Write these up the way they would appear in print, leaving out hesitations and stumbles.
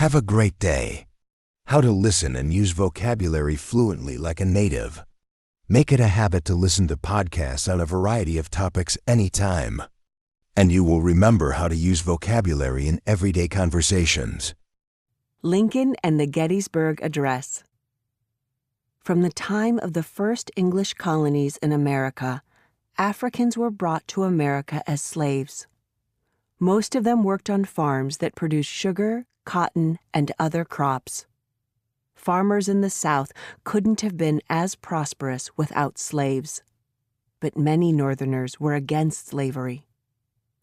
Have a great day. How to listen and use vocabulary fluently like a native. Make it a habit to listen to podcasts on a variety of topics anytime. And you will remember how to use vocabulary in everyday conversations. Lincoln and the Gettysburg Address. From the time of the first English colonies in America, Africans were brought to America as slaves. Most of them worked on farms that produced sugar, cotton, and other crops. Farmers in the South couldn't have been as prosperous without slaves. But many Northerners were against slavery.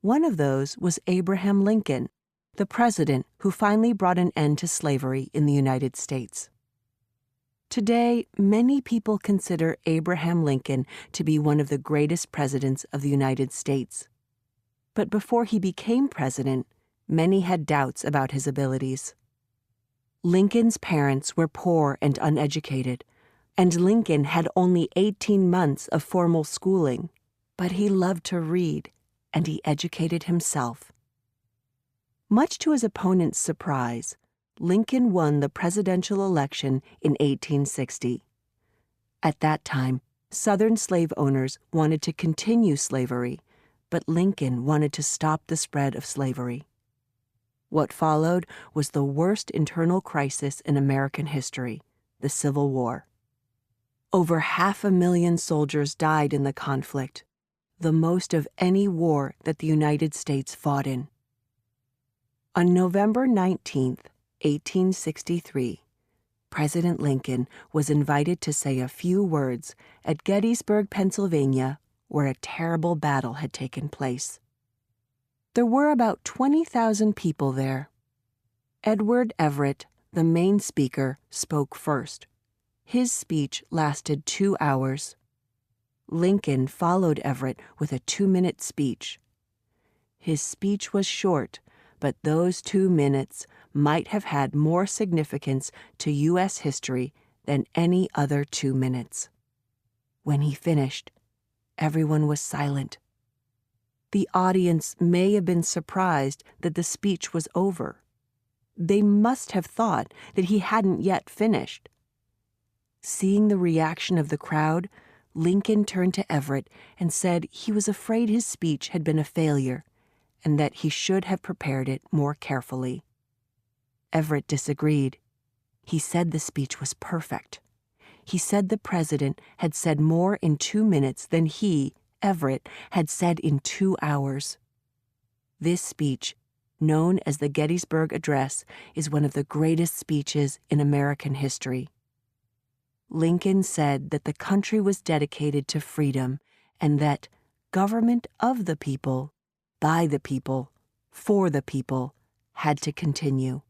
One of those was Abraham Lincoln, the president who finally brought an end to slavery in the United States. Today, many people consider Abraham Lincoln to be one of the greatest presidents of the United States. But before he became president, many had doubts about his abilities. Lincoln's parents were poor and uneducated, and Lincoln had only 18 months of formal schooling, but he loved to read, and he educated himself. Much to his opponents' surprise, Lincoln won the presidential election in 1860. At that time, Southern slave owners wanted to continue slavery, but Lincoln wanted to stop the spread of slavery. What followed was the worst internal crisis in American history, the Civil War. Over 500,000 soldiers died in the conflict, the most of any war that the United States fought in. On November 19, 1863, President Lincoln was invited to say a few words at Gettysburg, Pennsylvania, where a terrible battle had taken place. There were about 20,000 people there. Edward Everett, the main speaker, spoke first. His speech lasted 2 hours. Lincoln followed Everett with a 2-minute speech. His speech was short, but those 2 minutes might have had more significance to U.S. history than any other 2 minutes. When he finished, everyone was silent. The audience may have been surprised that the speech was over. They must have thought that he hadn't yet finished. Seeing the reaction of the crowd, Lincoln turned to Everett and said he was afraid his speech had been a failure and that he should have prepared it more carefully. Everett disagreed. He said the speech was perfect. He said the president had said more in 2 minutes than he, Everett, had said in 2 hours. This speech, known as the Gettysburg Address, is one of the greatest speeches in American history. Lincoln said that the country was dedicated to freedom and that government of the people, by the people, for the people, had to continue.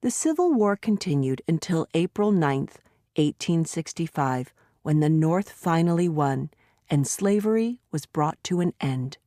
The Civil War continued until April 9, 1865, when the North finally won and slavery was brought to an end.